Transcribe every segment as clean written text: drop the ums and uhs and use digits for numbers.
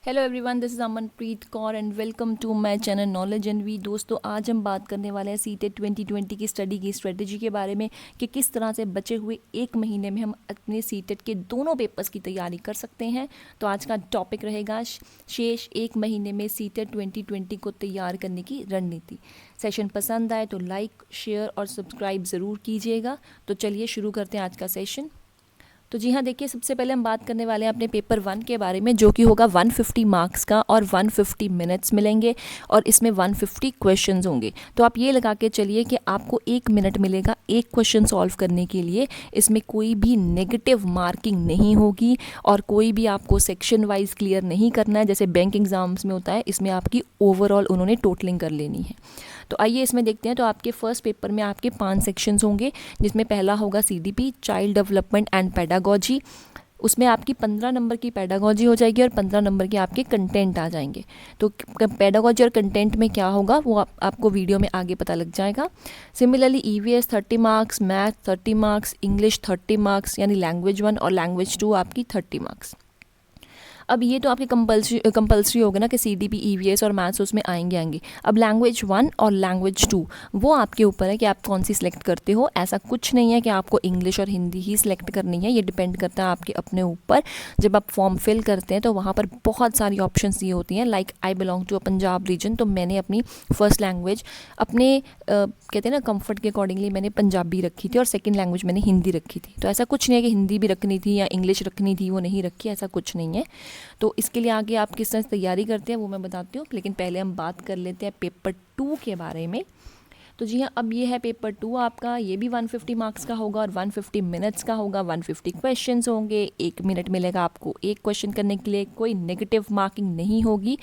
Hello everyone, this is Amanpreet Kaur and welcome to my channel knowledge and we. दोस्तों, आज हम बात करने वाले हैं सीटेट 2020 की स्टडी की स्ट्रेटजी के बारे में कि किस तरह से बचे हुए एक महीने में हम अपने सीटेट के दोनों पेपर्स की तैयारी कर सकते हैं। तो आज का टॉपिक रहेगा शेष एक महीने में सीटेट 2020 को तैयार करने की रणनीति। सेशन पसंद आए तो लाइक, शेयर और सब्सक्राइब ज़रूर कीजिएगा। तो चलिए शुरू करते हैं आज का सेशन। तो जी हाँ, देखिए, सबसे पहले हम बात करने वाले हैं अपने पेपर 1 के बारे में, जो कि होगा 150 मार्क्स का और 150 मिनट्स मिलेंगे और इसमें 150 क्वेश्चंस होंगे। तो आप ये लगा के चलिए कि आपको 1 मिनट मिलेगा एक क्वेश्चन सॉल्व करने के लिए। इसमें कोई भी नेगेटिव मार्किंग नहीं होगी और कोई भी आपको सेक्शन वाइज क्लियर नहीं करना है जैसे बैंक एग्जाम्स में होता है। इसमें आपकी ओवरऑल उन्होंने टोटलिंग कर लेनी है। तो आइए इसमें देखते हैं। तो आपके फर्स्ट पेपर में आपके 5 सेक्शंस होंगे, जिसमें पहला होगा CDP, child development and pedagogy. उसमें आपकी 15 नंबर की पेडागोजी हो जाएगी और 15 नंबर के आपके कंटेंट आ जाएंगे। तो पेडागोजी और कंटेंट में क्या होगा वो आपको वीडियो में आगे पता लग जाएगा। Similarly EVS 30 marks, math 30 marks, English 30 marks यानी लैंग्वेज 1 और लैंग्वेज 2 आपकी 30 मार्क्स। अब ये तो आपके कंपल्सरी होगा ना कि सीडीपी, ईवीएस और मैथ्स उसमें आएंगे। अब लैंग्वेज 1 और लैंग्वेज 2 वो आपके ऊपर है कि आप कौन सी सिलेक्ट करते हो। ऐसा कुछ नहीं है कि आपको इंग्लिश और हिंदी ही सिलेक्ट करनी है, ये डिपेंड करता है आपके अपने ऊपर। जब आप फॉर्म फिल करते हैं तो वहाँ पर बहुत सारी ऑप्शंस दी होती हैं। Like I belong to a Punjab region, तो मैंने अपनी फर्स्ट लैंग्वेज अपने कहते हैं ना कंफर्ट के अकॉर्डिंगली मैंने पंजाबी रखी थी और सेकंड लैंग्वेज मैंने हिंदी रखी थी। तो ऐसा कुछ नहीं है कि हिंदी भी रखनी थी या इंग्लिश रखनी थी वो नहीं रखी, ऐसा कुछ नहीं है। तो इसके लिए आगे आप किस तरह से तैयारी करते हैं वो मैं बताती हूँ, लेकिन पहले हम बात कर लेते हैं पेपर 2 के बारे में। तो जी हाँ, अब ये है पेपर 2 आपका। ये भी 150 मार्क्स का होगा और 150 मिनट्स का होगा। 150 क्वेश्चंस होंगे, 1 मिनट मिलेगा आपको एक क्वेश्चन करने के लिए। कोई नेगेटिव मार्किंग नहीं होगी,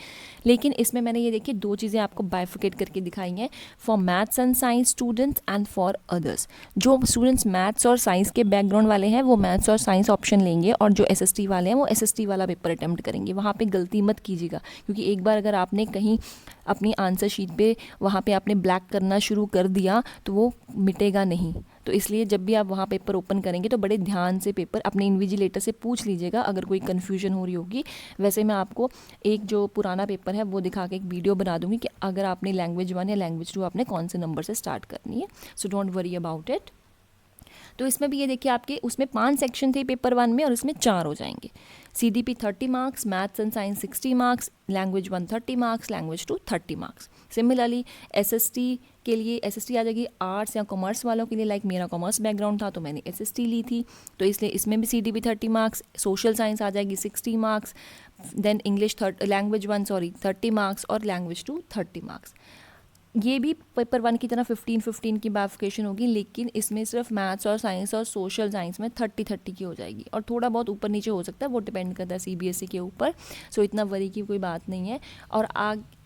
लेकिन इसमें मैंने ये देखिए 2 चीज़ें आपको बाइफिकेट करके दिखाई हैं, for maths and science students and for others. जो स्टूडेंट्स मैथ्स और साइंस के बैकग्राउंड वाले हैं वो मैथ्स और साइंस ऑप्शन लेंगे और जो एसएसटी वाले हैं वो एसएसटी वाला पेपर अटैम्प्ट करेंगे। वहाँ पर गलती मत कीजिएगा, क्योंकि एक बार अगर आपने कहीं अपनी आंसर शीट पे वहाँ पे आपने ब्लैक करना शुरू कर दिया तो वो मिटेगा नहीं। तो इसलिए जब भी आप वहाँ पेपर ओपन करेंगे तो बड़े ध्यान से पेपर अपने इन्विजिलेटर से पूछ लीजिएगा अगर कोई कन्फ्यूजन हो रही होगी। वैसे मैं आपको एक जो पुराना पेपर है वो दिखा के एक वीडियो बना दूंगी कि अगर आपने लैंग्वेज 1 या लैंग्वेज 2 आपने कौन से नंबर से स्टार्ट करनी है। So don't worry about it. तो इसमें भी ये देखिए आपके उसमें 5 सेक्शन थे पेपर 1 में और इसमें 4 हो जाएंगे। CDP 30 marks, maths and science 60 marks, language 1 30 marks, language 2 30 marks. Similarly SST के लिए एसएसटी आ जाएगी आर्ट्स या कॉमर्स वालों के लिए। लाइक मेरा कॉमर्स बैकग्राउंड था तो मैंने एसएसटी ली थी, तो इसलिए इसमें भी सीडीपी 30 मार्क्स। सोशल साइंस आ जाएगी 60 marks, then English language 1 30 marks और लैंग्वेज 2 30 मार्क्स। ये भी पेपर 1 की तरह 15-15 की बाइफिकेशन होगी, लेकिन इसमें सिर्फ मैथ्स और साइंस और सोशल साइंस में 30-30 की हो जाएगी और थोड़ा बहुत ऊपर नीचे हो सकता है, वो डिपेंड करता है सीबीएसई के ऊपर। सो इतना वरी की कोई बात नहीं है। और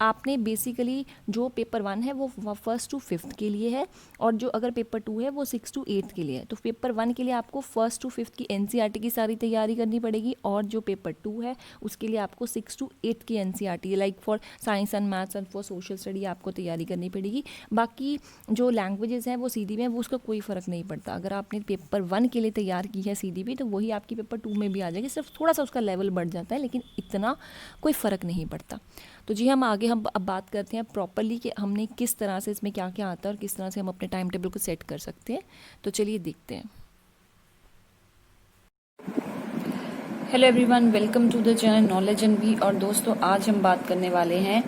आपने बेसिकली जो पेपर 1 है वो 1st to 5th के लिए है और जो अगर पेपर 2 है वो 6th to 8th के लिए है। तो पेपर 1 के लिए आपको 1st to 5th की एनसीईआरटी की सारी तैयारी करनी पड़ेगी और जो पेपर 2 है उसके लिए आपको 6th to 8th की NCERT, like for science and maths and for social study आपको तैयारी करनी पड़ेगी। बाकी जो लैंग्वेजेस हैं वो सीडी में, वो उसका कोई फ़र्क नहीं पड़ता। अगर आपने पेपर 1 के लिए तैयार की है सीडीपी तो वही आपकी पेपर 2 में भी आ जाएगी, सिर्फ थोड़ा सा उसका लेवल बढ़ जाता है, लेकिन इतना कोई फ़र्क नहीं पड़ता। तो जी हम अब बात करते हैं प्रॉपरली कि हमने किस तरह से इसमें क्या क्या आता है और किस तरह से हम अपने टाइम टेबल को सेट कर सकते हैं। तो चलिए देखते हैं। Hello everyone, welcome to the channel knowledge and we. और दोस्तों, आज हम बात करने वाले हैं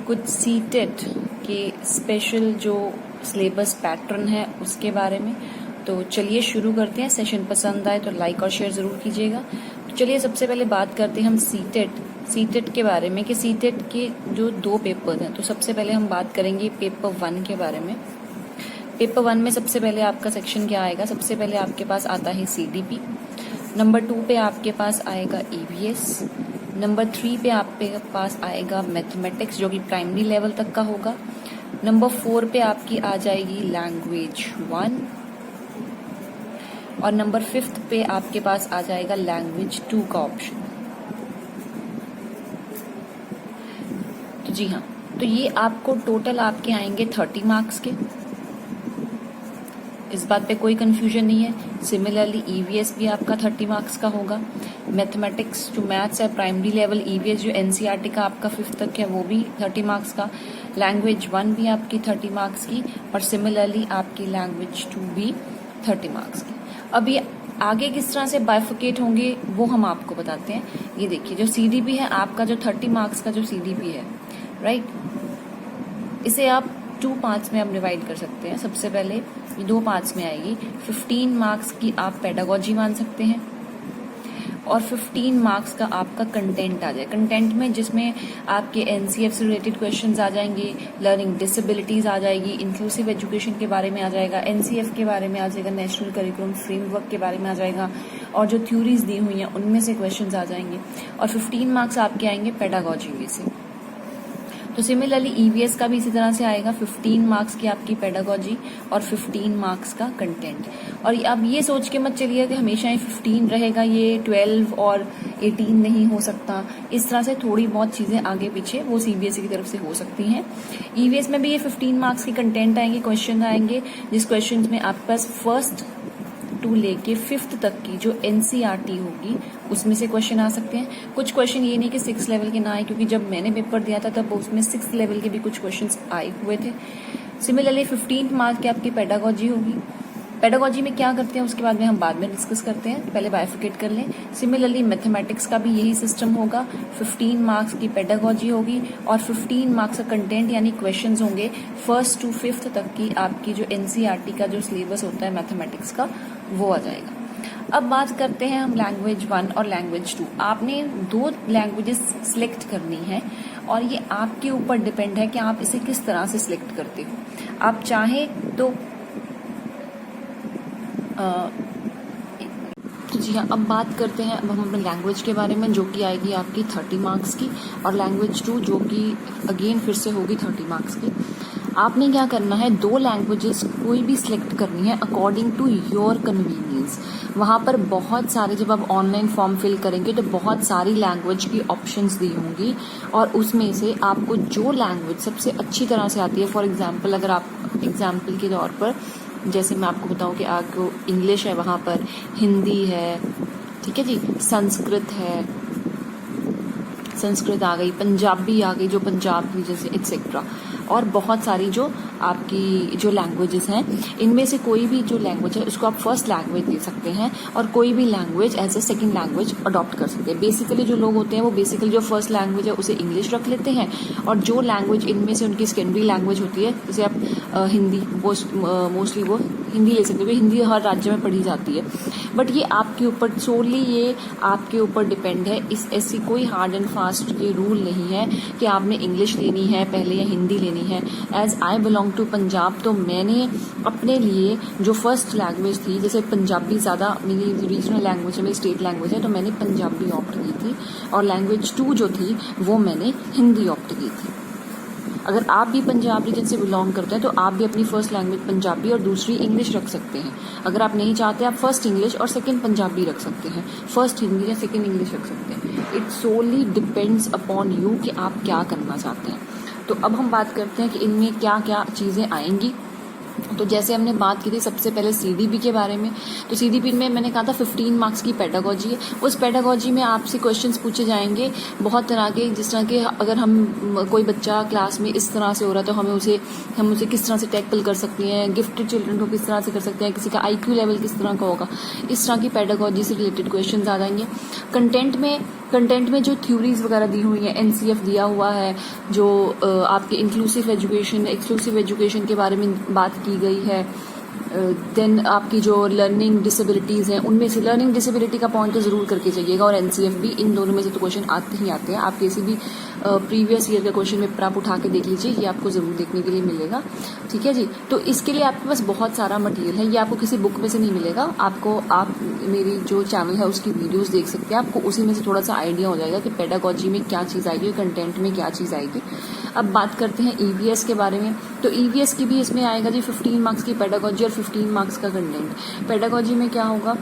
कुछ सीटेट के स्पेशल जो सिलेबस पैटर्न है उसके बारे में। तो चलिए शुरू करते हैं। सेशन पसंद आए तो लाइक और शेयर ज़रूर कीजिएगा। तो चलिए सबसे पहले बात करते हैं हम सीटेट के बारे में कि सीटेट के जो 2 पेपर हैं। तो सबसे पहले हम बात करेंगे पेपर 1 के बारे में। पेपर 1 में सबसे पहले आपका सेक्शन क्या आएगा? सबसे पहले आपके पास आता है सीडीपी। नंबर 2 पे आपके पास आएगा ईवीएस। नंबर 3 पे आपके पास आएगा मैथमेटिक्स, जो कि प्राइमरी लेवल तक का होगा। नंबर 4 पे आपकी आ जाएगी लैंग्वेज 1 और नंबर 5 पे आपके पास आ जाएगा लैंग्वेज 2 का ऑप्शन। तो जी हाँ, तो ये आपको टोटल आपके आएंगे 30 मार्क्स के। इस बात पे कोई कंफ्यूजन नहीं है। सिमिलरली ईवीएस भी आपका 30 मार्क्स का होगा। मैथमेटिक्स जो मैथ्स है प्राइमरी लेवल, ईवीएस जो एनसीईआरटी का आपका 5th तक है वो भी 30 मार्क्स का। लैंग्वेज 1 भी आपकी 30 मार्क्स की, और सिमिलरली आपकी लैंग्वेज 2 भी 30 मार्क्स की। अब ये आगे किस तरह से बाइफिकेट होंगे वो हम आपको बताते हैं। ये देखिए जो सीडीपी है आपका, जो 30 मार्क्स का जो सीडीपी है, राइट, इसे आप 2 पार्ट्स में आप डिवाइड कर सकते हैं। सबसे पहले ये 2 पार्ट्स में आएगी। 15 मार्क्स की आप पेडागोजी मान सकते हैं, और 15 मार्क्स का आपका कंटेंट आ जाए। कंटेंट में जिसमें आपके एनसीएफ से रिलेटेड क्वेश्चंस आ जाएंगे, लर्निंग डिसेबिलिटीज आ जाएगी, इंक्लूसिव एजुकेशन के बारे में आ जाएगा, एनसीएफ के बारे में आ जाएगा, नेशनल करिकुलम फ्रेमवर्क के बारे में आ जाएगा, और जो थ्योरीज दी हुई हैं उनमें से क्वेश्चंस आ जाएंगे, और 15 मार्क्स आपके आएंगे पेडागोजी में से। तो सिमिलरली ईवीएस का भी इसी तरह से आएगा, 15 मार्क्स की आपकी पेडागोजी और 15 मार्क्स का कंटेंट। और अब ये सोच के मत चलिए कि हमेशा ये 15 रहेगा, ये 12 और 18 नहीं हो सकता। इस तरह से थोड़ी बहुत चीजें आगे पीछे वो सीबीएसई की तरफ से हो सकती हैं। ईवीएस में भी ये 15 मार्क्स की कंटेंट आएंगे, क्वेश्चन आएंगे, जिस क्वेश्चन में आपके पास 1st to लेके 5th तक की जो एनसीईआरटी होगी उसमें से क्वेश्चन आ सकते हैं। कुछ क्वेश्चन ये नहीं कि 6 लेवल के ना आए, क्योंकि जब मैंने पेपर दिया था तब उसमें 6th लेवल के भी कुछ क्वेश्चंस आए हुए थे। सिमिलरली 15 मार्क की आपकी पेडागोजी होगी। पेडागोजी में क्या करते हैं उसके बाद में हम बाद में डिस्कस करते हैं, पहले बाइफिकेट कर लें। सिमिलरली मैथमेटिक्स का भी यही सिस्टम होगा, 15 मार्क्स की पेडागोजी होगी और 15 मार्क्स का कंटेंट यानी क्वेश्चंस होंगे 1st to 5th तक की आपकी जो एनसीईआरटी का जो सिलेबस होता है मैथमेटिक्स का वो आ जाएगा। अब बात करते हैं हम लैंग्वेज 1 और लैंग्वेज 2। आपने 2 लैंग्वेजेस सिलेक्ट करनी है, और ये आपके ऊपर डिपेंड है कि आप इसे किस तरह से सिलेक्ट करते हो। आप चाहें तो जी हाँ, अब बात करते हैं अब हम अपने लैंग्वेज के बारे में, जो कि आएगी आपकी 30 मार्क्स की, और लैंग्वेज 2 जो कि अगेन फिर से होगी 30 मार्क्स की। आपने क्या करना है, 2 लैंग्वेजेस कोई भी सिलेक्ट करनी है अकॉर्डिंग टू योर कन्वीनियंस। वहाँ पर बहुत सारे, जब आप ऑनलाइन फॉर्म फिल करेंगे तो बहुत सारी लैंग्वेज की ऑप्शंस दी होंगी, और उसमें से आपको जो लैंग्वेज सबसे अच्छी तरह से आती है, फॉर एग्जांपल अगर आप एग्जांपल के तौर पर जैसे मैं आपको बताऊं कि आपको इंग्लिश है, वहाँ पर हिंदी है, ठीक है जी, संस्कृत है, संस्कृत आ गई, पंजाबी आ गई जो पंजाब रीजन से, एक्सेट्रा, और बहुत सारी जो आपकी जो लैंग्वेजेस हैं, इनमें से कोई भी जो लैंग्वेज है उसको आप फर्स्ट लैंग्वेज दे सकते हैं, और कोई भी language as a second language adopt कर सकते हैं। बेसिकली जो लोग होते हैं वो बेसिकली जो फर्स्ट लैंग्वेज है उसे इंग्लिश रख लेते हैं, और जो लैंग्वेज इनमें से उनकी सेकेंडरी लैंग्वेज होती है, जैसे आप हिंदी, मोस्टली वो हिंदी ले सकते हो, हिंदी हर राज्य में पढ़ी जाती है। बट ये आपके ऊपर सोली, ये आपके ऊपर डिपेंड है। इस ऐसी कोई हार्ड एंड फास्ट ये रूल नहीं है कि आपने इंग्लिश लेनी है पहले या हिंदी लेनी है। As I belong to Punjab, तो मैंने अपने लिए जो फर्स्ट लैंग्वेज थी, जैसे पंजाबी ज़्यादा मेरी रीजनल लैंग्वेज है, मेरी स्टेट लैंग्वेज है, तो मैंने पंजाबी ऑप्ट की थी, और लैंग्वेज 2 जो थी वो मैंने हिंदी ऑप्ट की थी। अगर आप भी पंजाब रीजन से बिलोंग करते हैं तो आप भी अपनी फर्स्ट लैंग्वेज पंजाबी और दूसरी इंग्लिश रख सकते हैं। अगर आप नहीं चाहते, आप फर्स्ट इंग्लिश और सेकंड पंजाबी रख सकते हैं, फर्स्ट हिंदी या सेकंड इंग्लिश रख सकते हैं। It solely depends upon you कि आप क्या करना चाहते हैं। तो अब हम बात करते हैं कि इनमें क्या क्या चीज़ें आएंगी। तो जैसे हमने बात की थी सबसे पहले सीडीपी के बारे में, तो सीडीपी में मैंने कहा था 15 मार्क्स की पेडागोजी है। उस पेडागोजी में आपसे क्वेश्चंस पूछे जाएंगे बहुत तरह के, जिस तरह के अगर हम कोई बच्चा क्लास में इस तरह से हो रहा है तो हम उसे किस तरह से टैकल कर सकते हैं, गिफ्टेड चिल्ड्रन को किस तरह से कर सकते हैं, किसी का आईक्यू लेवल किस तरह का होगा, इस तरह की पेडागोजी से रिलेटेड क्वेश्चन आ जाएंगे। कंटेंट में जो थ्योरीज वगैरह दी हुई है, एनसीएफ दिया हुआ है, जो आपके इंक्लूसिव एजुकेशन, एक्सक्लूसिव एजुकेशन के बारे में बात की गई है। देन आपकी जो लर्निंग डिसेबिलिटीज़ हैं उनमें से लर्निंग डिसेबिलिटी का पॉइंट तो ज़रूर करके जाइएगा, और एनसीएफ भी, इन दोनों में से तो क्वेश्चन आते ही आते हैं। आप किसी भी प्रीवियस ईयर का क्वेश्चन पेपर आप उठा के देख लीजिए, ये आपको ज़रूर देखने के लिए मिलेगा, ठीक है जी। तो इसके लिए आपके पास बहुत सारा मटेरियल है, ये आपको किसी बुक में से नहीं मिलेगा, आप मेरी जो चैनल है उसकी वीडियोस देख सकते हैं, आपको उसी में से थोड़ा सा आइडिया हो जाएगा कि पेडागोजी में क्या चीज़ आएगी, कंटेंट में क्या चीज़ आएगी। अब बात करते हैं ईवीएस के बारे में। तो ईवीएस की भी इसमें आएगा जी 15 मार्क्स की पेडागोजी और 15 मार्क्स का कंटेंट। पेडागोजी में क्या होगा,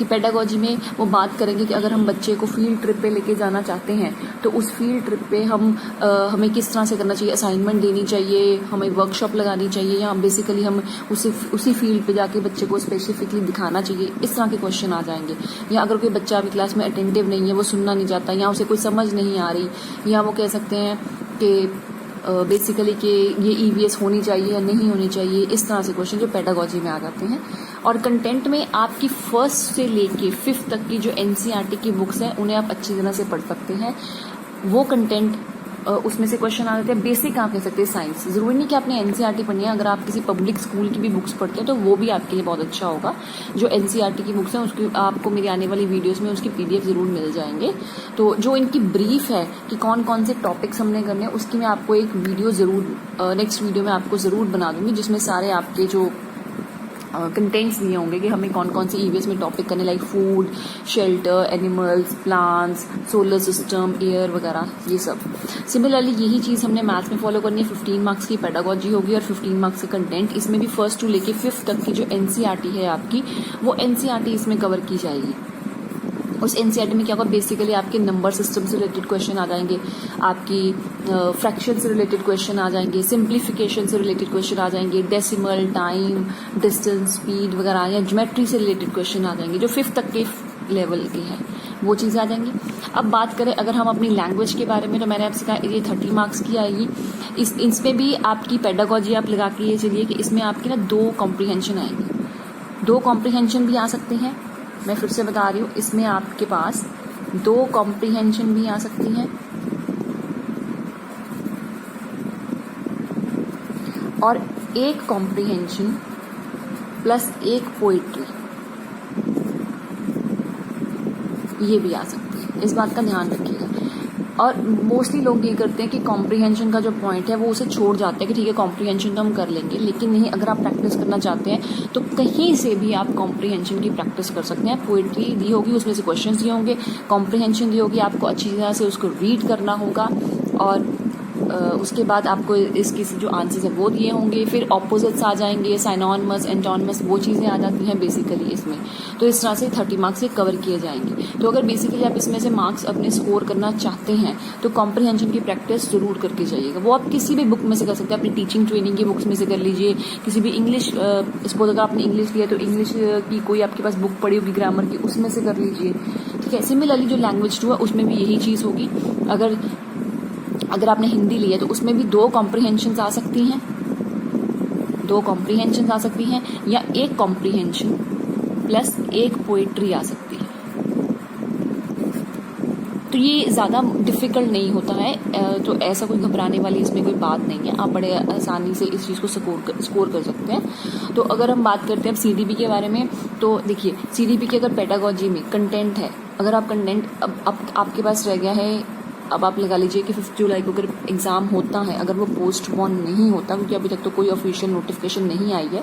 कि पेडागोजी में वो बात करेंगे कि अगर हम बच्चे को फील्ड ट्रिप पे लेके जाना चाहते हैं तो उस फील्ड ट्रिप पे हमें किस तरह से करना चाहिए, असाइनमेंट देनी चाहिए, हमें वर्कशॉप लगानी चाहिए, या बेसिकली हम उसी फील्ड पे जाके बच्चे को स्पेसिफिकली दिखाना चाहिए। इस तरह के क्वेश्चन आ जाएंगे। या अगर कोई बच्चा अभी क्लास में अटेंटिव नहीं है, वो सुनना नहीं चाहता, या उसे कोई समझ नहीं आ रही, या वो कह सकते हैं कि बेसिकली कि ये ईवीएस होनी चाहिए या नहीं होनी चाहिए, इस तरह से क्वेश्चन जो पेडागोजी में आ जाते हैं। और कंटेंट में आपकी फर्स्ट से लेके 5th तक की जो एनसीईआरटी की बुक्स हैं उन्हें आप अच्छी तरह से पढ़ सकते हैं। वो कंटेंट उसमें से क्वेश्चन आ जाते हैं। बेसिक आप कह सकते हैं साइंस, जरूरी नहीं कि आपने एनसीईआरटी पढ़नी है, अगर आप किसी पब्लिक स्कूल की भी बुक्स पढ़ते हैं तो वो भी आपके लिए बहुत अच्छा होगा। जो एनसीईआरटी की बुक्स हैं उसकी आपको मेरी आने वाली वीडियोस में उसकी पीडीएफ जरूर मिल जाएंगे। तो जो इनकी ब्रीफ है कि कौन कौन से टॉपिक्स हमने करने हैं, उसकी मैं आपको एक वीडियो जरूर नेक्स्ट वीडियो में आपको जरूर बना दूंगी, जिसमें सारे आपके जो कंटेंट्स दिए होंगे कि हमें कौन कौन से ईवीएस में टॉपिक करने, like food, shelter, animals, plants, solar system, air वगैरह, ये सब। सिमिलरली यही चीज़ हमने मैथ्स में फॉलो करनी है। 15 मार्क्स की पेडागोजी होगी और 15 मार्क्स का कंटेंट। इसमें भी 1st to लेके 5th तक की जो एनसीईआरटी है आपकी, वो एनसीईआरटी इसमें कवर की जाएगी। उस एनसीईआरटी में क्या होगा, बेसिकली आपके नंबर सिस्टम से रिलेटेड क्वेश्चन आ जाएंगे, आपकी फ्रैक्शन से रिलेटेड क्वेश्चन आ जाएंगे, सिंप्लीफिकेशन से रिलेटेड क्वेश्चन आ जाएंगे, डेसिमल, टाइम, डिस्टेंस, स्पीड वगैरह, या ज्योमेट्री से रिलेटेड क्वेश्चन आ जाएंगे जो 5th तक के लेवल के हैं, वो चीज़ें आ जाएंगी। अब बात करें अगर हम अपनी लैंग्वेज के बारे में, तो मैंने आपसे कहा ये 30 मार्क्स की आएगी। इसमें भी आपकी पेडागोजी आप लगा के ये चलिए कि इसमें आपकी ना 2 कॉम्प्रीहेंशन आएंगे। 2 कॉम्प्रीहेंशन भी आ सकते हैं। मैं फिर से बता रही हूँ, इसमें आपके पास 2 कॉम्प्रीहेंशन भी आ सकती हैं और 1 कॉम्प्रीहेंशन प्लस 1 पोइट्री, ये भी आ सकती है। इस बात का ध्यान रखिएगा। और मोस्टली लोग ये करते हैं कि कॉम्प्रीहेंशन का जो पॉइंट है वो उसे छोड़ जाते हैं कि ठीक है कॉम्प्रीहेंशन तो हम कर लेंगे, लेकिन नहीं, अगर आप प्रैक्टिस करना चाहते हैं तो कहीं से भी आप कॉम्प्रीहेंशन की प्रैक्टिस कर सकते हैं। पोइट्री दी होगी, उसमें से क्वेश्चंस दिए होंगे, कॉम्प्रीहेंशन दी होगी, आपको अच्छी तरह से उसको रीड करना होगा, और उसके बाद आपको इसकी जो आंसर्स है वो दिए होंगे। फिर ऑपोजिट्स आ जाएंगे, साइनोनिमस, एंटोनिमस, वो चीज़ें आ जाती हैं बेसिकली इसमें। तो इस तरह से 30 मार्क्स ये कवर किए जाएंगे। तो अगर बेसिकली आप इसमें से मार्क्स अपने स्कोर करना चाहते हैं तो कॉम्प्रीहेंशन की प्रैक्टिस जरूर करके जाइएगा। वो आप किसी भी बुक में से कर सकते हैं, अपनी टीचिंग ट्रेनिंग की बुक्स में से कर लीजिए, किसी भी इंग्लिश, सपोज अगर आपने इंग्लिश लिया तो इंग्लिश की कोई आपके पास बुक पड़ी होगी ग्रामर की, उसमें से कर लीजिए। ठीक है। सिमिलरली जो लैंग्वेज 2 है उसमें भी यही चीज़ होगी। अगर आपने हिंदी लिया तो उसमें भी 2 कॉम्प्रीहेंशंस आ सकती हैं, 2 कॉम्प्रीहेंशंस आ सकती हैं, या 1 कॉम्प्रीहेंशन प्लस 1 पोइट्री आ सकती है। तो ये ज़्यादा डिफिकल्ट नहीं होता है, तो ऐसा कोई घबराने वाली इसमें कोई बात नहीं है। आप बड़े आसानी से इस चीज़ को स्कोर कर सकते हैं। तो अगर हम बात करते हैं अब सीडीपी के बारे में, तो देखिए सीडीपी की अगर पेडागोजी में कंटेंट है, अगर आप कंटेंट अब आपके पास रह गया है, अब आप लगा लीजिए कि 5 जुलाई को अगर एग्ज़ाम होता है, अगर वो पोस्टपोन नहीं होता, क्योंकि अभी तक तो कोई ऑफिशियल नोटिफिकेशन नहीं आई है,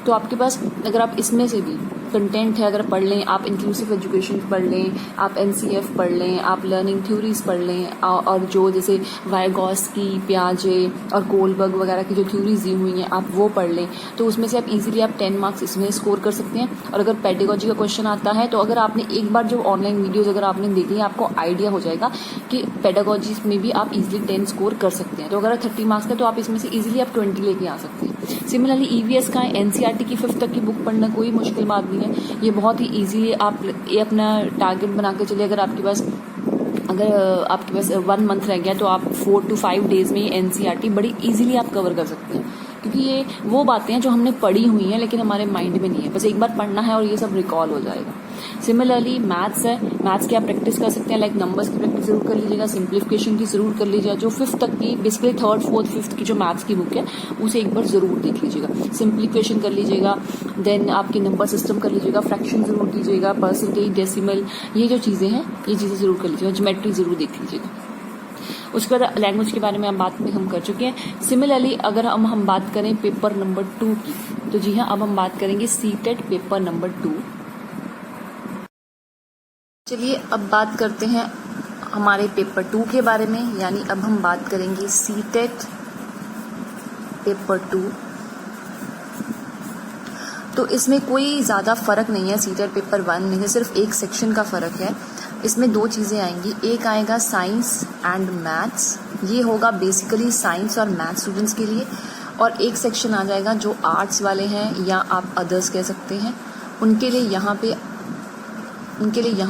तो आपके पास अगर आप इसमें से भी कंटेंट है अगर पढ़ लें, आप इंक्लूसिव एजुकेशन पढ़ लें, आप एनसीएफ पढ़ लें, आप लर्निंग थ्योरीज पढ़ लें, और जो जैसे वायगॉस्की, पियाजे और कोलबर्ग वगैरह की जो थ्योरीज दी हुई हैं आप वो पढ़ लें, तो उसमें से आप इजीली आप 10 मार्क्स इसमें स्कोर कर सकते हैं। और अगर पेडागोजी का क्वेश्चन आता है तो अगर आपने एक बार जो ऑनलाइन वीडियोज अगर आपने देखी है, आपको आइडिया हो जाएगा कि पेडागोजी में भी आप इजीली 10 स्कोर कर सकते हैं। तो अगर 30 मार्क्स का तो आप इसमें से इजीली आप 20 लेके आ सकते हैं। सिमिलरली ईवीएस का एनसीईआरटी की 5th तक की बुक पढ़ना कोई मुश्किल बात नहीं है, ये बहुत ही इजीली आप ये अपना टारगेट बना के चलिए। अगर आपके पास 1 मंथ रह गया तो आप 4 to 5 डेज में ये एनसीईआरटी बड़ी इजीली आप कवर कर सकते हैं, क्योंकि ये वो बातें हैं जो हमने पढ़ी हुई हैं लेकिन हमारे माइंड में नहीं है, बस एक बार पढ़ना है और ये सब रिकॉल हो जाएगा। सिमिलरली मैथ्स है, मैथ्स की आप प्रैक्टिस कर सकते हैं, लाइक नंबर्स की प्रैक्टिस जरूर कर लीजिएगा, सिंप्लीफिकेशन की जरूर कर लीजिएगा। जो 5th तक की बेसिकली 3rd, 4th, 5th की जो मैथ्स की बुक है उसे एक बार जरूर देख लीजिएगा, सिंप्लीफिकेशन कर लीजिएगा, देन आपकी नंबर सिस्टम कर लीजिएगा, फ्रैक्शन जरूर कीजिएगा, परसेंटेज, डेसिमल, ये जो चीज़ें हैं ये चीज़ें जरूर कर लीजिएगा, ज्योमेट्री जरूर देख लीजिएगा। उसके बाद लैंग्वेज के बारे में हम कर चुके हैं। सिमिलरली अगर हम बात करें पेपर नंबर 2 की, तो जी हाँ, अब हम बात करेंगे सीटेट पेपर नंबर 2। चलिए अब बात करते हैं हमारे पेपर 2 के बारे में, यानी अब हम बात करेंगे सीटेट पेपर 2। तो इसमें कोई ज़्यादा फ़र्क नहीं है सीटेट पेपर 1 में, सिर्फ एक सेक्शन का फ़र्क है। इसमें दो चीज़ें आएंगी, एक आएगा साइंस एंड मैथ्स, ये होगा बेसिकली साइंस और मैथ्स स्टूडेंट्स के लिए, और एक सेक्शन आ जाएगा जो आर्ट्स वाले हैं या आप अदर्स कह सकते हैं, उनके लिए यहाँ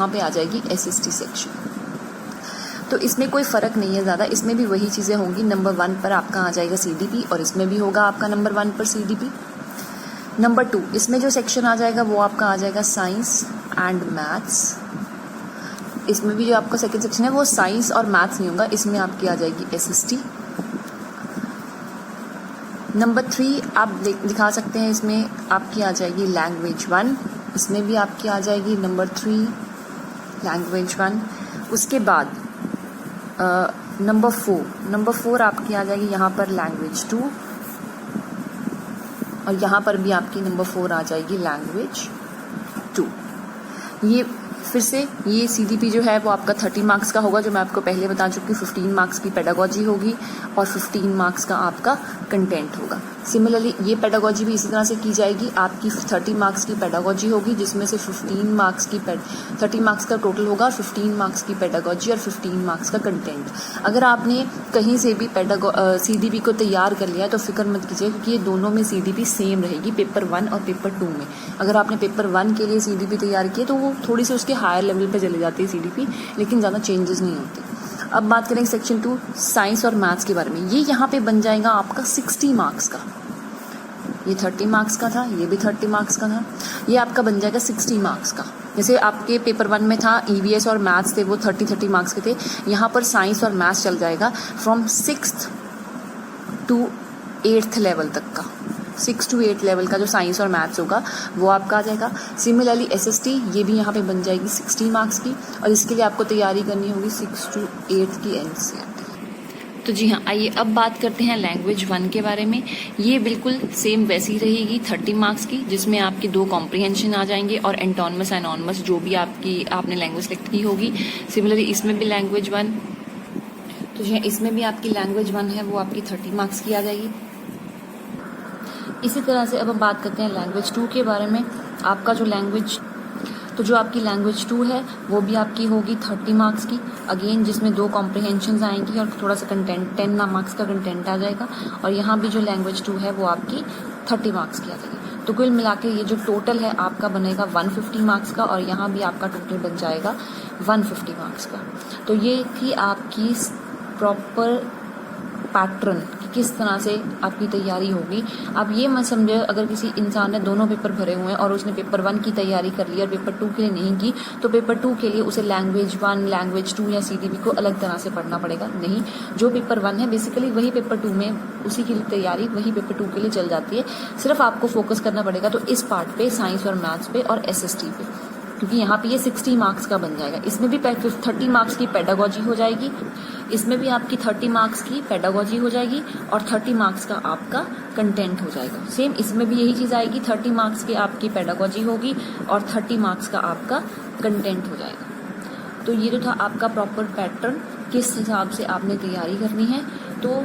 पे आ जाएगी SST सेक्शन। तो इसमें कोई फ़र्क नहीं है ज़्यादा, इसमें भी वही चीज़ें होंगी। नंबर 1 पर आपका आ जाएगा CDP और इसमें भी होगा आपका नंबर 1 पर CDP। नंबर 2 इसमें जो सेक्शन आ जाएगा वो आपका आ जाएगा साइंस एंड मैथ्स। इसमें भी जो आपका सेकंड सेक्शन है वो साइंस और मैथ्स नहीं होगा, इसमें आपकी आ जाएगी SST। नंबर 3 आप दिखा सकते हैं, इसमें आपकी आ जाएगी लैंग्वेज 1, इसमें भी आपकी आ जाएगी नंबर 3 लैंग्वेज 1। उसके बाद नंबर 4 आपकी आ जाएगी यहाँ पर लैंग्वेज 2, और यहाँ पर भी आपकी नंबर 4 आ जाएगी लैंग्वेज 2। ये फिर से ये CDP जो है वो आपका 30 मार्क्स का होगा, जो मैं आपको पहले बता चुकी हूँ। 15 मार्क्स की पेडागोजी होगी और 15 मार्क्स का आपका कंटेंट होगा। सिमिलरली ये पेडागोजी भी इसी तरह से की जाएगी, आपकी 30 मार्क्स की पेडागोजी होगी जिसमें से 15 मार्क्स की 30 मार्क्स का टोटल होगा, 15 मार्क्स की पेडागोजी और 15 मार्क्स का कंटेंट। अगर आपने कहीं से भी CDP को तैयार कर लिया है तो फिक्र मत कीजिए, क्योंकि ये दोनों में CDP सेम रहेगी, पेपर 1 और पेपर 2 में। अगर आपने पेपर 1 के लिए CDP तैयार की है तो वो थोड़ी सी उसके हायर लेवल पे चली जाती है CDP, लेकिन ज़्यादा चेंजेस नहीं होते। अब बात करेंगे सेक्शन 2 साइंस और मैथ्स के बारे में। ये यहाँ पे बन जाएगा आपका 60 मार्क्स का, ये 30 मार्क्स का था, ये भी 30 मार्क्स का था, ये आपका बन जाएगा 60 मार्क्स का। जैसे आपके पेपर 1 में था EVS और मैथ्स थे, वो 30 मार्क्स के थे, यहाँ पर साइंस और मैथ्स चल जाएगा from 6th to 8th level तक का। 6 to 8 लेवल का जो साइंस और मैथ्स होगा वो आपका आ जाएगा। सिमिलरली SST ये भी यहाँ पे बन जाएगी 60 मार्क्स की, और इसके लिए आपको तैयारी करनी होगी 6 to 8 की NCERT। तो जी हाँ, आइए अब बात करते हैं लैंग्वेज 1 के बारे में। ये बिल्कुल सेम वैसी रहेगी 30 मार्क्स की, जिसमें आपकी 2 कॉम्प्रिहेंशन आ जाएंगे और एंटोनमस एनोनमस जो भी आपने लैंग्वेज सेलेक्ट की होगी। सिमिलरली इसमें भी लैंग्वेज 1, तो जी हाँ, इसमें भी आपकी लैंग्वेज 1 है वो आपकी 30 मार्क्स की आ जाएगी। इसी तरह से अब हम बात करते हैं लैंग्वेज 2 के बारे में। आपका जो आपकी लैंग्वेज 2 है वो भी आपकी होगी 30 मार्क्स की, अगेन जिसमें 2 कॉम्प्रिहेंशंस आएंगी और थोड़ा सा कंटेंट 10 मार्क्स का कंटेंट आ जाएगा। और यहाँ भी जो लैंग्वेज 2 है वो आपकी 30 मार्क्स की आ जाएगी। तो कुल मिला के ये जो टोटल है आपका बनेगा 150 मार्क्स का, और यहाँ भी आपका टोटल बन जाएगा 150 मार्क्स का। तो ये थी आपकी प्रॉपर पैटर्न कि किस तरह से आपकी तैयारी होगी। आप ये मत समझे अगर किसी इंसान ने दोनों पेपर भरे हुए हैं और उसने पेपर 1 की तैयारी कर ली और पेपर 2 के लिए नहीं की, तो पेपर 2 के लिए उसे लैंग्वेज 1, लैंग्वेज 2 या CDP को अलग तरह से पढ़ना पड़ेगा। नहीं, जो पेपर 1 है बेसिकली वही पेपर 2 में उसी की तैयारी वही पेपर 2 के लिए चल जाती है। सिर्फ आपको फोकस करना पड़ेगा तो इस पार्ट पे, साइंस और मैथ्स पे और SST पे, क्योंकि यहाँ पे ये 60 मार्क्स का बन जाएगा। इसमें भी 30 मार्क्स की पेडागोजी हो जाएगी, इसमें भी आपकी 30 मार्क्स की पेडागोजी हो जाएगी और 30 मार्क्स का आपका कंटेंट हो जाएगा। सेम इसमें भी यही चीज़ आएगी, 30 मार्क्स की आपकी पेडागोजी होगी और 30 मार्क्स का आपका कंटेंट हो जाएगा। तो ये जो था आपका प्रॉपर पैटर्न, किस हिसाब से आपने तैयारी करनी है। तो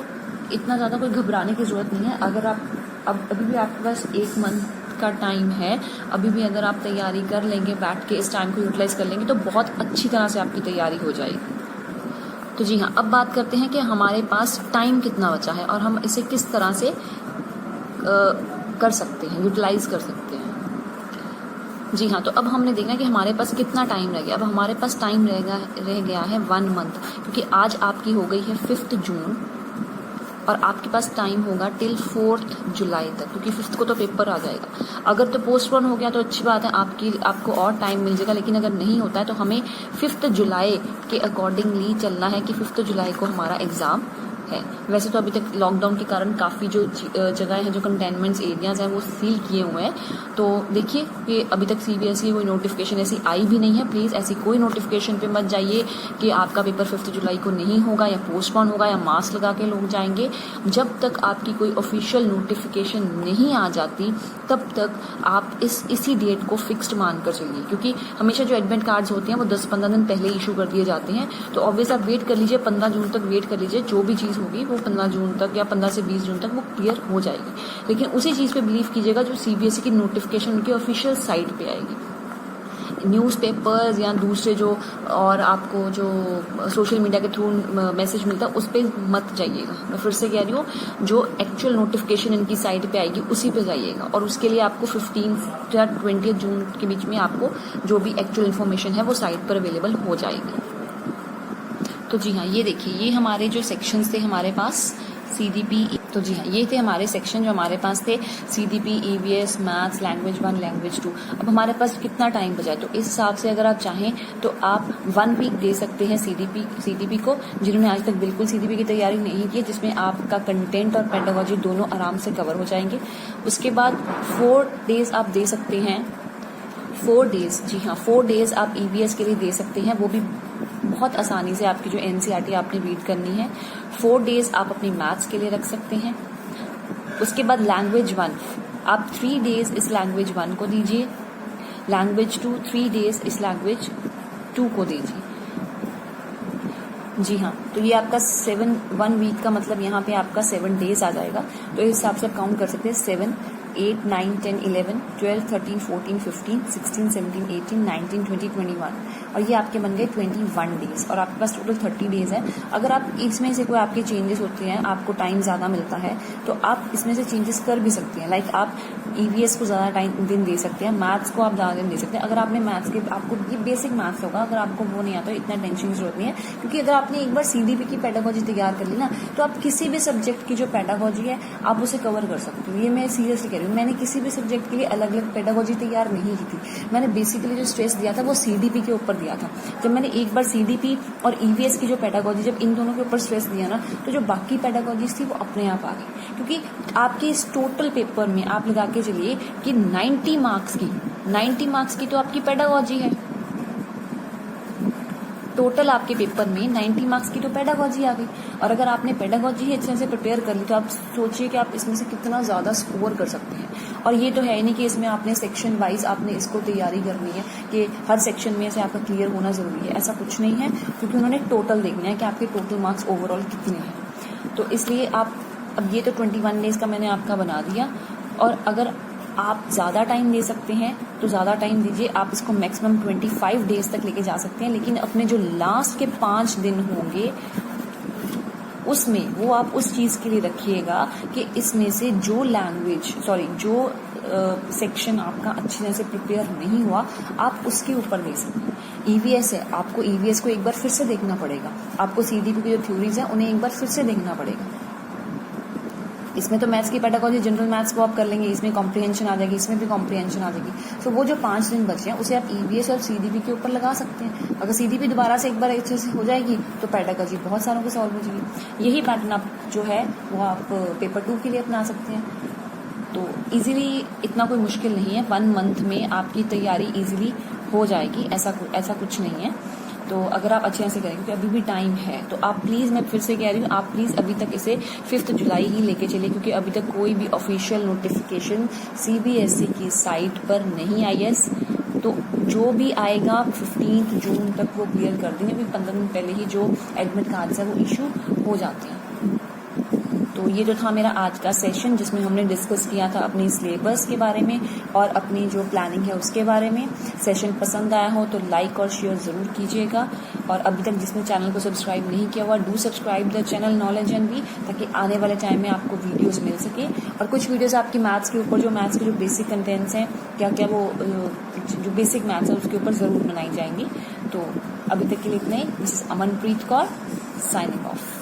इतना ज़्यादा कोई घबराने की ज़रूरत नहीं है। अगर आप अभी भी आपके पास 1 मंथ का टाइम है, अभी भी अगर आप तैयारी कर लेंगे, बैठ के इस टाइम को यूटिलाइज कर लेंगे तो बहुत अच्छी तरह से आपकी तैयारी हो जाएगी। तो जी हाँ, अब बात करते हैं कि हमारे पास टाइम कितना बचा है और हम इसे किस तरह से कर सकते हैं, यूटिलाइज कर सकते हैं। जी हाँ, तो अब हमने देखा कि हमारे पास कितना टाइम रह गया। अब हमारे पास टाइम रह गया है 1 मंथ, क्योंकि आज आपकी हो गई है 5 जून और आपके पास टाइम होगा टिल 4 जुलाई तक, क्योंकि 5 को तो पेपर आ जाएगा। अगर तो पोस्टपोन हो गया तो अच्छी बात है, आपको और टाइम मिल जाएगा, लेकिन अगर नहीं होता है तो हमें 5 जुलाई के अकॉर्डिंगली चलना है कि 5 जुलाई को हमारा एग्ज़ाम है। वैसे तो अभी तक लॉकडाउन के कारण काफ़ी जो जगह हैं, जो कंटेनमेंट्स एरियाज़ हैं वो सील किए हुए हैं। तो देखिए कि अभी तक CBSE कोई नोटिफिकेशन ऐसी आई भी नहीं है। प्लीज़ ऐसी कोई नोटिफिकेशन पे मत जाइए कि आपका पेपर 5 जुलाई को नहीं होगा या पोस्टपोन होगा या मास्क लगा के लोग जाएंगे। जब तक आपकी कोई ऑफिशियल नोटिफिकेशन नहीं आ जाती तब तक आप इसी डेट को फिक्स्ड मान कर चलिए, क्योंकि हमेशा जो एडमिट कार्ड्स होते हैं वो 10-15 दिन पहले इशू कर दिए जाते हैं। तो ऑब्वियस आप वेट कर लीजिए, 15 जून तक वेट कर लीजिए। जो भी चीज़ चीज़ होगी वो 15 जून तक या 15 से 20 जून तक वो क्लियर हो जाएगी। लेकिन उसी चीज़ पे बिलीव कीजिएगा जो CBSE की नोटिफिकेशन उनकी ऑफिशियल साइट पे आएगी। न्यूज़पेपर्स या दूसरे जो और आपको जो सोशल मीडिया के थ्रू मैसेज मिलता है उस पर मत जाइएगा। मैं फिर से कह रही हूँ, जो एक्चुअल नोटिफिकेशन इनकी साइट पे आएगी उसी पे जाइएगा, और उसके लिए आपको 15 या 20 जून के बीच में आपको जो भी एक्चुअल इन्फॉर्मेशन है वो साइट पर अवेलेबल हो जाएगी। तो जी हाँ, ये देखिए, ये हमारे जो सेक्शंस थे हमारे पास CDP। तो जी हाँ, ये थे हमारे सेक्शन जो हमारे पास थे, CDP, EVS, maths, language 1, language 2। अब हमारे पास कितना टाइम बचा है, तो इस हिसाब से अगर आप चाहें तो आप 1 वीक दे सकते हैं CDP को, जिन्होंने आज तक बिल्कुल CDP की तैयारी नहीं की, जिसमें आपका कंटेंट और पेडागोजी दोनों आराम से कवर हो जाएंगे। उसके बाद 4 डेज आप दे सकते हैं, 4 डेज, जी हाँ 4 डेज आप EVS के लिए दे सकते हैं, वो भी बहुत आसानी से आपकी जो NCERT आपने रीड करनी है। 4 डेज आप अपनी मैथ्स के लिए रख सकते हैं। उसके बाद लैंग्वेज 1 आप 3 डेज इस लैंग्वेज 1 को दीजिए, लैंग्वेज 2 3 डेज इस लैंग्वेज 2 को दीजिए। जी हाँ, तो ये आपका 1 वीक का मतलब यहाँ पे आपका 7 डेज आ जाएगा। तो इस हिसाब से आप काउंट कर सकते हैं 7, 8, 9, 10, 11, 12, 13, 14, 15, 16, 17, 18, 19, 20, 21, और ये आपके बन गए 21 डेज, और आपके पास टोटल 30 डेज है। अगर आप इसमें से कोई आपके चेंजेस होते हैं, आपको टाइम ज़्यादा मिलता है, तो आप इसमें से चेंजेस कर भी सकते हैं। लाइक आप EVS को ज़्यादा दिन दे सकते हैं, मैथ्स को आप ज़्यादा दिन दे सकते हैं। अगर आपने मैथ्स के, आपको ये बेसिक मैथ्स होगा, अगर आपको वो नहीं आता इतना टेंशन की जरूरत नहीं है, क्योंकि अगर आपने एक बार CDP की पेडागोजी तैयार कर ली ना, तो आप किसी भी सब्जेक्ट की जो पेडागोजी है आप उसे कवर कर सकते हो। ये मैं सीरियसली कह रही हूँ, मैंने किसी भी सब्जेक्ट के लिए अलग अलग पेडागोजी तैयार नहीं की थी। मैंने बेसिकली जो स्ट्रेस दिया था वो CDP के ऊपर दिया था। जब मैंने एक बार CDP और EVS की जो पेडागोजी, जब इन दोनों के ऊपर स्ट्रेस दिया ना, तो जो बाकी पेडागोजीज थी वो अपने आप आ गई। क्योंकि आपके इस टोटल पेपर में आप लगा के चलिए कि 90 मार्क्स की तो आपकी पेडागोजी है। टोटल आपके पेपर में 90 मार्क्स की तो पेडागोजी आ गई, और अगर आपने पेडागोजी ही अच्छे से प्रिपेयर कर ली तो आप सोचिए कि आप इसमें से कितना ज़्यादा स्कोर कर सकते हैं। और ये तो है नहीं कि इसमें आपने सेक्शन वाइज आपने इसको तैयारी करनी है कि हर सेक्शन में से आपका क्लियर होना ज़रूरी है, ऐसा कुछ नहीं है, क्योंकि उन्होंने टोटल देखना है कि आपके टोटल मार्क्स ओवरऑल कितने हैं। तो इसलिए आप, अब ये तो 21 डेज का मैंने आपका बना दिया, और अगर आप ज़्यादा टाइम दे सकते हैं तो ज़्यादा टाइम दीजिए। आप इसको मैक्सिमम 25 डेज तक लेके जा सकते हैं, लेकिन अपने जो लास्ट के 5 दिन होंगे उसमें वो आप उस चीज़ के लिए रखिएगा कि इसमें से जो जो सेक्शन आपका अच्छी तरह से प्रिपेयर नहीं हुआ आप उसके ऊपर दे सकते हैं। EVS है, आपको EVS को एक बार फिर से देखना पड़ेगा, आपको CDP की जो थ्योरीज है उन्हें एक बार फिर से देखना पड़ेगा। इसमें तो मैथ्स की पेडागोजी जनरल मैथ्स को आप कर लेंगे, इसमें कॉम्प्रिहेंशन आ जाएगी, इसमें भी कॉम्प्रिहेंशन आ जाएगी। तो वो जो 5 दिन बचे हैं उसे आप EVS और CDP के ऊपर लगा सकते हैं। अगर CDP दोबारा से एक बार अच्छे से हो जाएगी तो पेडागोजी बहुत सारों को सॉल्व हो जाएगी। यही पैटर्न आप जो है वो आप पेपर 2 के लिए अपना सकते हैं। तो इजीली, इतना कोई मुश्किल नहीं है, 1 मंथ में आपकी तैयारी इजीली हो जाएगी, ऐसा कुछ नहीं है। तो अगर आप अच्छे से करें, क्योंकि अभी भी टाइम है, तो आप प्लीज़, मैं फिर से कह रही हूँ, आप प्लीज़ अभी तक इसे 5 जुलाई ही लेके चलिए, क्योंकि अभी तक कोई भी ऑफिशियल नोटिफिकेशन CBSE की साइट पर नहीं आई है। तो जो भी आएगा 15 जून तक वो क्लियर कर देंगे, क्योंकि 15 दिन पहले ही जो एडमिट कार्ड्स है वो इशू हो जाते हैं। तो ये जो था मेरा आज का सेशन, जिसमें हमने डिस्कस किया था अपनी सिलेबस के बारे में और अपनी जो प्लानिंग है उसके बारे में। सेशन पसंद आया हो तो लाइक और शेयर ज़रूर कीजिएगा, और अभी तक जिसने चैनल को सब्सक्राइब नहीं किया हुआ, do subscribe the channel knowledge and we, ताकि आने वाले टाइम में आपको वीडियोस मिल सके। और कुछ वीडियोस आपकी मैथ्स के ऊपर, जो मैथ्स के जो बेसिक कंटेंट्स हैं, क्या क्या वो जो बेसिक मैथ्स है उसके ऊपर ज़रूर बनाई जाएंगी। तो अभी तक के लिए इतना ही। This is Amanpreet Kaur, signing of.